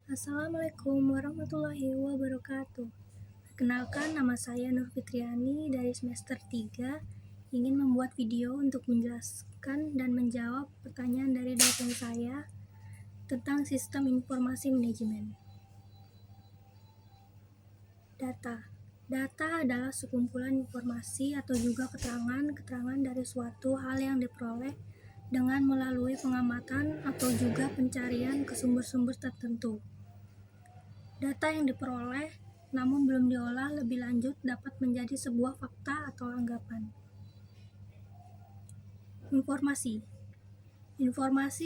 Assalamualaikum warahmatullahi wabarakatuh. Perkenalkan, nama saya Nur Fitriani dari semester 3, ingin membuat video untuk menjelaskan dan menjawab pertanyaan dari dosen saya tentang sistem informasi manajemen. Data adalah sekumpulan informasi atau juga keterangan dari suatu hal yang diperoleh dengan melalui pengamatan atau juga pencarian ke sumber-sumber tertentu. Data yang diperoleh namun belum diolah lebih lanjut dapat menjadi sebuah fakta atau anggapan. Informasi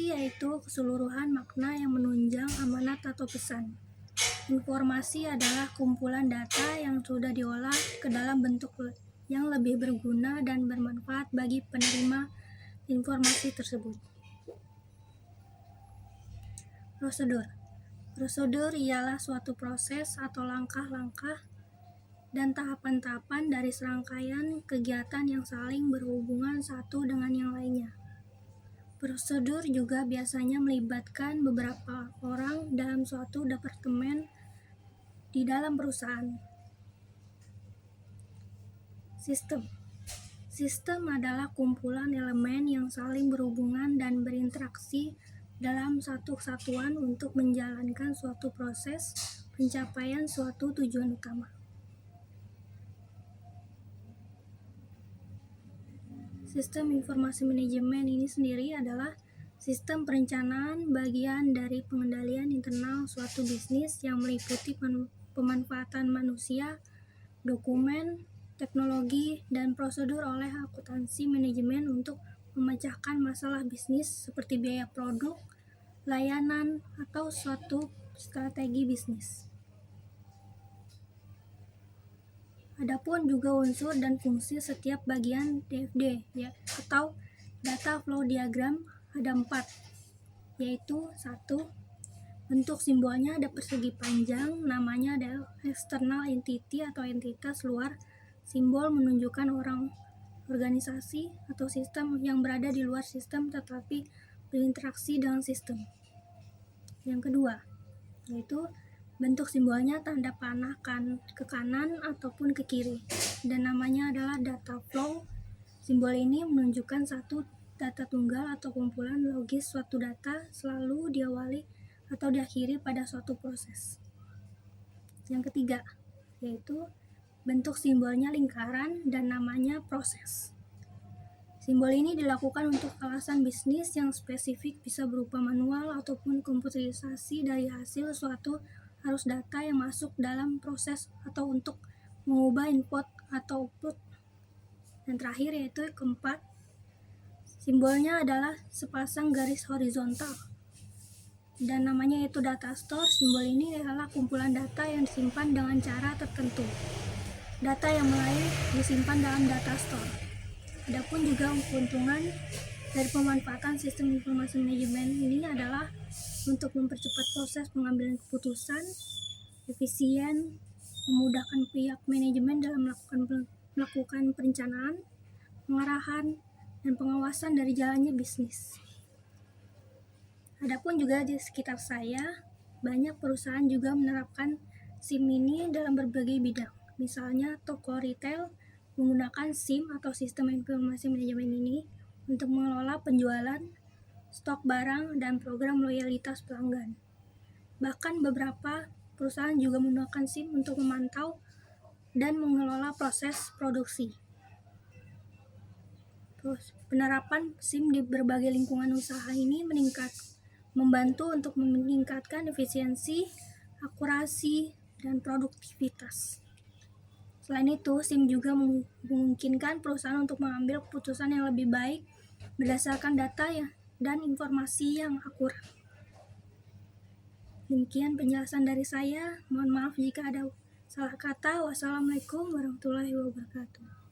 yaitu keseluruhan makna yang menunjang amanat atau pesan. Informasi adalah kumpulan data yang sudah diolah ke dalam bentuk yang lebih berguna dan bermanfaat bagi penerima informasi tersebut. Prosedur ialah suatu proses atau langkah-langkah dan tahapan-tahapan dari serangkaian kegiatan yang saling berhubungan satu dengan yang lainnya. Prosedur juga biasanya melibatkan beberapa orang dalam suatu departemen di dalam perusahaan. Sistem adalah kumpulan elemen yang saling berhubungan dan berinteraksi dalam satu kesatuan untuk menjalankan suatu proses pencapaian suatu tujuan utama. Sistem informasi manajemen ini sendiri adalah sistem perencanaan bagian dari pengendalian internal suatu bisnis yang meliputi pemanfaatan manusia, dokumen, teknologi, dan prosedur oleh akuntansi manajemen untuk memecahkan masalah bisnis seperti biaya produk, layanan, atau suatu strategi bisnis. Adapun juga unsur dan fungsi setiap bagian DFD atau data flow diagram ada 4, yaitu 1. Bentuk simbolnya ada persegi panjang, namanya adalah external entity atau entitas luar. Simbol menunjukkan orang, organisasi, atau sistem yang berada di luar sistem tetapi berinteraksi dengan sistem. Yang kedua, yaitu bentuk simbolnya tanda panah ke kanan ataupun ke kiri, dan namanya adalah data flow. Simbol ini menunjukkan satu data tunggal atau kumpulan logis suatu data selalu diawali atau diakhiri pada suatu proses. Yang ketiga, yaitu bentuk simbolnya lingkaran dan namanya proses. Simbol ini dilakukan untuk alasan bisnis yang spesifik, bisa berupa manual ataupun komputerisasi dari hasil suatu arus data yang masuk dalam proses atau untuk mengubah input atau output. Dan terakhir yaitu keempat, simbolnya adalah sepasang garis horizontal dan namanya yaitu data store. Simbol ini adalah kumpulan data yang disimpan dengan cara tertentu. Data yang lain disimpan dalam data store. Adapun juga keuntungan dari pemanfaatan sistem informasi manajemen ini adalah untuk mempercepat proses pengambilan keputusan, efisien, memudahkan pihak manajemen dalam melakukan perencanaan, pengarahan, dan pengawasan dari jalannya bisnis. Adapun juga di sekitar saya, banyak perusahaan juga menerapkan SIM ini dalam berbagai bidang. Misalnya toko retail menggunakan SIM atau sistem informasi manajemen ini untuk mengelola penjualan, stok barang, dan program loyalitas pelanggan. Bahkan beberapa perusahaan juga menggunakan SIM untuk memantau dan mengelola proses produksi. Penerapan SIM di berbagai lingkungan usaha ini membantu untuk meningkatkan efisiensi, akurasi, dan produktivitas. Selain itu, SIM juga memungkinkan perusahaan untuk mengambil keputusan yang lebih baik berdasarkan data dan informasi yang akurat. Demikian penjelasan dari saya. Mohon maaf jika ada salah kata. Wassalamualaikum warahmatullahi wabarakatuh.